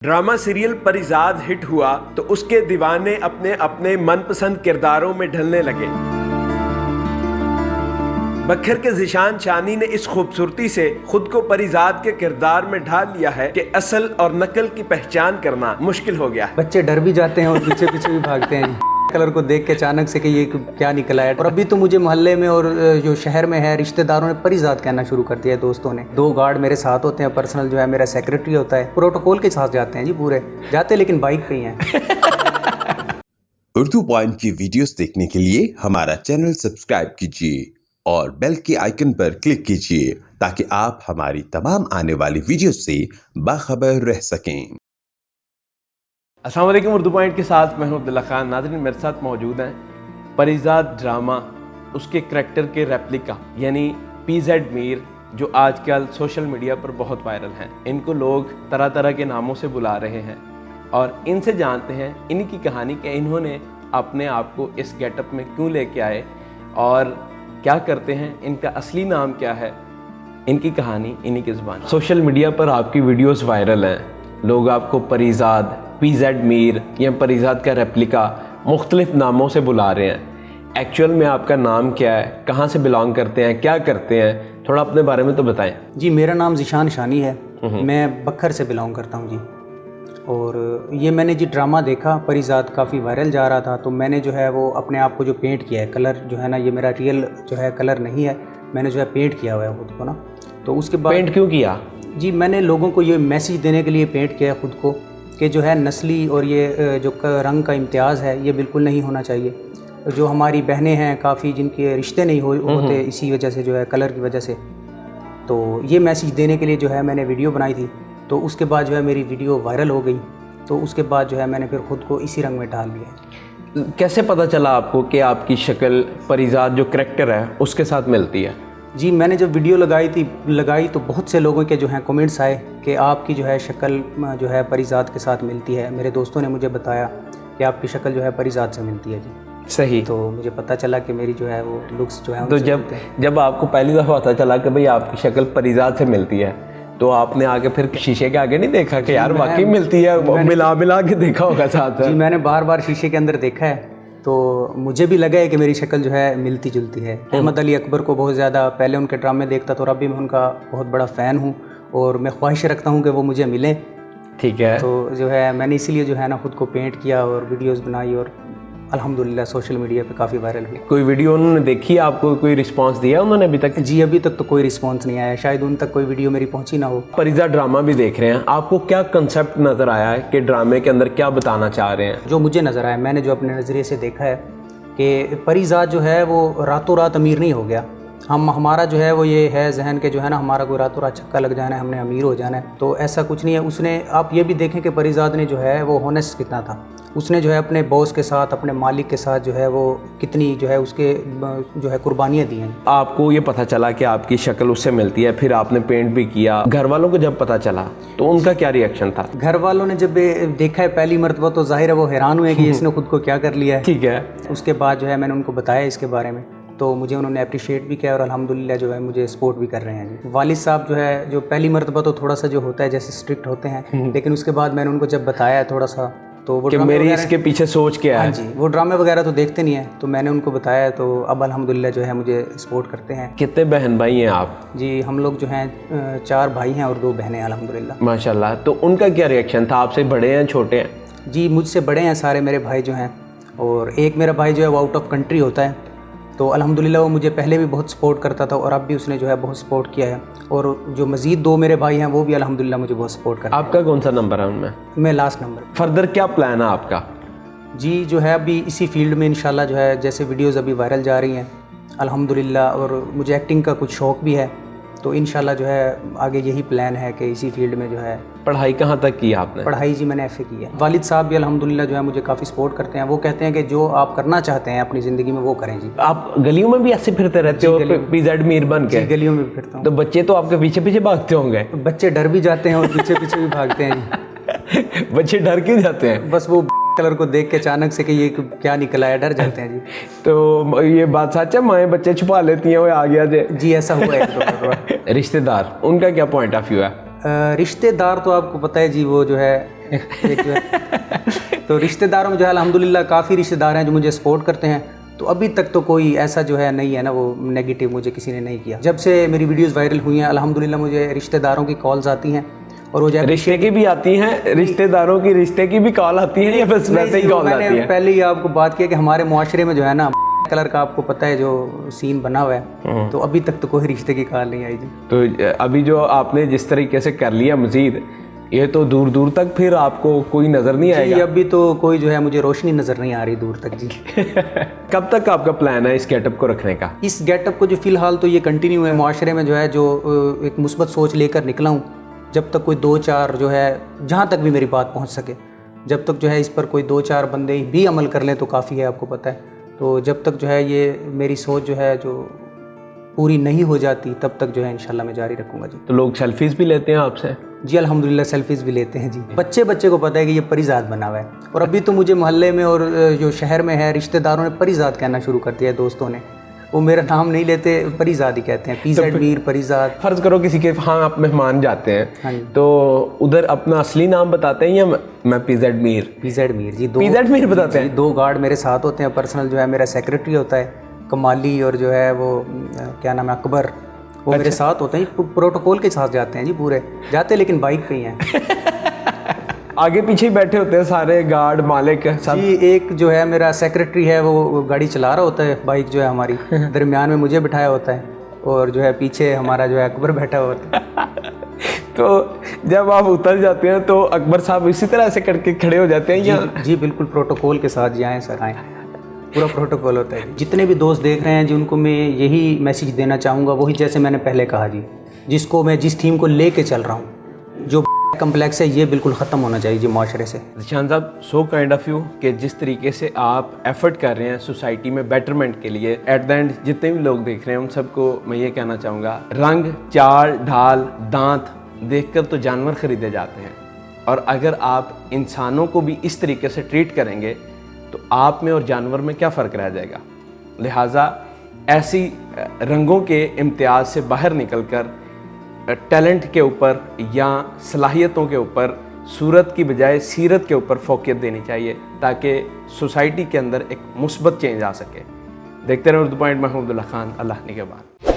Drama serial Parizad hit हुआ तो उसके दीवाने अपने अपने मनपसंद किरदारों में ढलने लगे। बखर के ज़ीशान शानी ने इस खूबसूरती से खुद को परिजाद के किरदार में ढाल लिया है कि असल और नकल की पहचान करना मुश्किल हो गया। बच्चे डर भी जाते हैं और पीछे पीछे भी भागते हैं कलर को देख के अचानक से कि ये क्या निकला है। और अभी तो मुझे मोहल्ले में और जो शहर में है रिश्तेदारों ने परिजाद कहना शुरू कर दिया है। दोस्तों ने 2 गार्ड मेरे साथ होते हैं, पर्सनल जो है मेरा सेक्रेटरी होता है, प्रोटोकॉल के साथ जाते हैं जी, पूरे जाते लेकिन बाइक पे ही हैं। उर्दू पॉइंट की वीडियोस देखने के लिए हमारा चैनल सब्सक्राइब कीजिए और बेल के आइकन पर क्लिक कीजिए ताकि आप हमारी तमाम आने वाली वीडियोस से बाखबर रह सकें। अस्सलाम वालेकुम, उर्दू पॉइंट के साथ मैं हूं अब्दुल्ला खान। नाज़रीन, मेरे साथ मौजूद हैं परिजाद ड्रामा उसके करैक्टर के रेप्लिका यानी PZ मीर, जो आजकल सोशल मीडिया पर बहुत वायरल हैं। इनको लोग तरह तरह के नामों से बुला रहे हैं और इनसे जानते हैं इनकी कहानी कि इन्होंने अपने आप को इस गेटअप में क्यों लेके आए और क्या करते हैं, इनका असली नाम क्या है, इनकी कहानी इन्हीं की ज़ुबान। सोशल मीडिया पर आपकी वीडियोस वायरल हैं, लोग आपको परिजाद, PZ मीर या परिजाद का रेप्लिका मुख्तलिफ नामों से बुला रहे हैं। एक्चुअल में आपका नाम क्या है, कहाँ से बिलोंग करते हैं, क्या करते हैं, थोड़ा अपने बारे में तो बताएं। जी, मेरा नाम ज़ीशान शानी है, मैं बखर से बिलोंग करता हूँ जी। और ये मैंने जी ड्रामा देखा, परिजाद काफ़ी वायरल जा रहा था, तो मैंने जो है वो अपने आप को जो पेंट किया है, कलर जो है ना, ये मेरा रियल जो है कलर नहीं है, मैंने जो है पेंट किया हुआ है खुद को ना। तो उसके बाद पेंट क्यों किया? जी, मैंने लोगों को ये मैसेज देने के लिए पेंट किया खुद को कि जो है नस्ली और ये जो रंग का इम्तियाज़ है ये बिल्कुल नहीं होना चाहिए। जो हमारी बहनें हैं काफ़ी जिनके रिश्ते नहीं होते इसी वजह से, जो है कलर की वजह से, तो ये मैसेज देने के लिए जो है मैंने वीडियो बनाई थी। तो उसके बाद जो है मेरी वीडियो वायरल हो गई, तो उसके बाद जो है मैंने फिर ख़ुद को इसी रंग में डाल लिया। कैसे पता चला आपको कि आपकी शक्ल परिजाद जो करैक्टर है उसके साथ मिलती है? जी, मैंने जब वीडियो लगाई तो बहुत से लोगों के जो हैं कमेंट्स आए कि आपकी जो है शक्ल जो है परिजाद के साथ मिलती है। मेरे दोस्तों ने मुझे बताया कि आपकी शक्ल जो है परिजाद से मिलती है जी। सही। तो मुझे पता चला कि मेरी जो है वो लुक्स जो है तो जब आपको पहली दफ़ा पता चला कि भाई आपकी शक्ल परिजाद से मिलती है, तो आपने आगे फिर शीशे के आगे नहीं देखा कि यार वाकई मिलती है, मिला के देखा होगा साथ? जी, मैंने बार बार शीशे के अंदर देखा है, तो मुझे भी लगा है कि मेरी शक्ल जो है मिलती जुलती है। अहमद अली अकबर को बहुत ज़्यादा पहले उनके ड्रामे देखता था और अभी मैं उनका बहुत बड़ा फ़ैन हूँ और मैं ख्वाहिश रखता हूँ कि वो मुझे मिले। ठीक है। तो जो है मैंने इसीलिए जो है ना खुद को पेंट किया और वीडियोस बनाई और अल्हम्दुलिल्लाह सोशल मीडिया पे काफ़ी वायरल हुई। कोई वीडियो उन्होंने देखी, आपको कोई रिस्पांस दिया उन्होंने अभी तक? जी, अभी तक तो कोई रिस्पांस नहीं आया, शायद उन तक कोई वीडियो मेरी पहुंची ना हो। परिजाद ड्रामा भी देख रहे हैं, आपको क्या कंसेप्ट नज़र आया है कि ड्रामे के अंदर क्या बताना चाह रहे हैं? जो मुझे नज़र आया, मैंने जो अपने नज़रिए से देखा है कि परिजाद जो है वो रातों रात अमीर नहीं हो गया। हमारा जो है वो ये है जहन के जो है ना, हमारा कोई रातों रात छक्का लग जाना है, हमने अमीर हो जाना है, तो ऐसा कुछ नहीं है। उसने, आप ये भी देखें कि परिजाद ने जो है वो होनेस्ट कितना था। उसने जो है अपने बॉस के साथ, अपने मालिक के साथ जो है वो कितनी जो है उसके जो है कुर्बानियाँ दी हैं। आपको ये पता चला कि आपकी शक्ल उससे मिलती है, फिर आपने पेंट भी किया, घर वालों को जब पता चला तो उनका क्या रिएक्शन था? घर वालों ने जब देखा है पहली मरतबा तो जाहिर है वो हैरान हुए कि इसने खुद को क्या कर लिया है। ठीक है। उसके बाद जो है मैंने उनको बताया इसके बारे में, तो मुझे उन्होंने अप्रिशिएट भी किया और अल्हम्दुलिल्लाह जो है मुझे सपोर्ट भी कर रहे हैं। वालिद साहब जो है, जो पहली मरतबा तो थोड़ा सा जो होता है जैसे स्ट्रिक्ट होते हैं, लेकिन उसके बाद मैंने उनको जब बताया थोड़ा सा, तो वो मेरी इसके पीछे सोच क्या है। हाँ जी, वो ड्रामे वगैरह तो देखते नहीं है, तो मैंने उनको बताया, तो अब अल्हम्दुलिल्लाह जो है मुझे सपोर्ट करते हैं। कितने बहन भाई हैं आप? जी, हम लोग जो हैं 4 भाई हैं और 2 बहनें अल्हम्दुलिल्लाह। माशाल्लाह। तो उनका क्या रिएक्शन था? आपसे बड़े हैं, छोटे हैं? जी, मुझसे बड़े हैं सारे मेरे भाई जो हैं, और एक मेरा भाई जो है वो आउट ऑफ कंट्री होता है, तो अल्हम्दुलिल्लाह वो मुझे पहले भी बहुत सपोर्ट करता था और अब भी उसने जो है बहुत सपोर्ट किया है। और जो मज़ीद 2 मेरे भाई हैं वो भी अल्हम्दुलिल्लाह मुझे बहुत सपोर्ट करते हैं। आपका कौन सा नंबर है उनमें? मैं लास्ट नंबर। फर्दर क्या प्लान है आपका? जी, जो है अभी इसी फील्ड में इंशाल्लाह जो है, जैसे वीडियोस अभी वायरल जा रही हैं अल्हम्दुलिल्लाह, और मुझे एक्टिंग का कुछ शौक़ भी है, तो इंशाल्लाह जो है आगे यही प्लान है कि इसी फील्ड में जो है। पढ़ाई कहाँ तक की आपने? पढ़ाई जी मैंने FA की है। वालिद साहब भी अल्हम्दुलिल्लाह जो है मुझे काफ़ी सपोर्ट करते हैं। वो कहते हैं कि जो आप करना चाहते हैं अपनी ज़िंदगी में वो करें जी। आप गलियों में भी ऐसे फिरते रहते हो PZ मीर बन के? गलियों में भी फिरता हूँ। तो बच्चे तो आपके पीछे पीछे भागते होंगे? बच्चे डर भी जाते हैं और पीछे पीछे भी भागते हैं जी। बच्चे डर क्यों जाते हैं? बस वो कलर को देख के अचानक से कि ये क्या निकला है, डर जाते हैं जी। तो ये बात सच है, माएँ बच्चे छुपा लेती हैं वो आ गया जी, ऐसा हुआ है। रिश्तेदार, उनका क्या पॉइंट ऑफ व्यू है? रिश्तेदार तो आपको पता है जी, वो जो है एक जो है तो रिश्तेदारों में जो है अल्हम्दुलिल्लाह काफ़ी रिश्तेदार हैं जो मुझे सपोर्ट करते हैं। तो अभी तक तो कोई ऐसा जो है नहीं है ना, वो नेगेटिव मुझे किसी ने नहीं किया। जब से मेरी वीडियोस वायरल हुई हैं अल्हम्दुलिल्लाह मुझे रिश्तेदारों की कॉल्स आती हैं, और वो रिश्ते की भी आती हैं, रिश्तेदारों की रिश्ते की भी कॉल आती है या बस वैसे ही कॉल आती है? मैंने पहले ही आपको बात किया कि हमारे मुआशरे में जो है ना कलर का आपको पता है जो सीन बना हुआ है, तो अभी तक तो कोई रिश्ते की कॉल नहीं आई जी। तो अभी जो आपने जिस तरीके से कर लिया मजीद, ये तो दूर दूर तक फिर आपको कोई नज़र नहीं आएगा? जी अभी तो कोई जो है मुझे रोशनी नज़र नहीं आ रही दूर तक जी। कब तक आपका प्लान है इस गेटअप को रखने का? इस गेटअप को जो फ़िलहाल तो ये कंटिन्यू है, मुआशरे में जो है जो एक मुस्बत सोच लेकर निकला हूँ। जब तक कोई 2-4 जो है, जहाँ तक भी मेरी बात पहुँच सके, जब तक जो है इस पर कोई 2-4 बंदे भी अमल कर लें तो काफ़ी है, आपको पता है। तो जब तक जो है ये मेरी सोच जो है जो पूरी नहीं हो जाती तब तक जो है इंशाल्लाह मैं जारी रखूँगा जी। तो लोग सेल्फीज़ भी लेते हैं आपसे? जी अल्हम्दुलिल्लाह सेल्फीज़ भी लेते हैं जी। बच्चे को पता है कि ये परिजात बना हुआ है, और अभी तो मुझे मोहल्ले में और जो शहर में है रिश्तेदारों ने परिजात कहना शुरू कर दिया है, दोस्तों ने। वो मेरा नाम नहीं लेते, परिजात ही कहते हैं, PZ मीर परिजात। फ़र्ज़ करो किसी के हाँ आप मेहमान जाते हैं, हाँ जी। तो उधर अपना असली नाम बताते हैं या मैं PZ मीर? PZ मीर जी, PZ मीर बताते हैं? 2 गार्ड मेरे साथ होते हैं पर्सनल, जो है मेरा सेक्रेटरी होता है कमाली, और जो है वो क्या नाम है अकबर, वो मेरे साथ होते हैं। प्रोटोकॉल के साथ जाते हैं जी, पूरे जाते हैं लेकिन बाइक पे ही हैं। आगे पीछे ही बैठे होते हैं सारे गार्ड मालिक सब? जी एक जो है मेरा सेक्रेटरी है वो गाड़ी चला रहा होता है, बाइक जो है हमारी दरमियान में मुझे बिठाया होता है, और जो है पीछे हमारा जो है अकबर बैठा होता है। तो जब आप उतर जाते हैं तो अकबर साहब इसी तरह से करके खड़े हो जाते हैं या? जी बिल्कुल प्रोटोकॉल के साथ जी, आएँ सर आएँ, पूरा प्रोटोकॉल होता है। जितने भी दोस्त देख रहे हैं जी उनको मैं यही मैसेज देना चाहूँगा, वही जैसे मैंने पहले कहा जी, जिसको मैं जिस थीम को लेके चल रहा हूँ, जो कम्प्लेक्स है ये बिल्कुल ख़त्म होना चाहिए जी माशरे से। शान साहब, सो काइंड ऑफ यू कि जिस तरीके से आप एफर्ट कर रहे हैं सोसाइटी में बेटरमेंट के लिए, एट द एंड जितने भी लोग देख रहे हैं उन सबको मैं ये कहना चाहूँगा, रंग चाल ढाल दांत देखकर तो जानवर ख़रीदे जाते हैं, और अगर आप इंसानों को भी इस तरीके से ट्रीट करेंगे तो आप में और जानवर में क्या फ़र्क रह जाएगा। लिहाजा ऐसी रंगों के इम्तियाज़ से बाहर निकलकर टैलेंट के ऊपर या सलाहियतों के ऊपर, सूरत की बजाय सीरत के ऊपर फोकस देनी चाहिए, ताकि सोसाइटी के अंदर एक मुस्बत चेंज आ सके। देखते रहें उर्दू पॉइंट। मैं हूं अब्दुल्ला खान, अल्लाह निगहबान।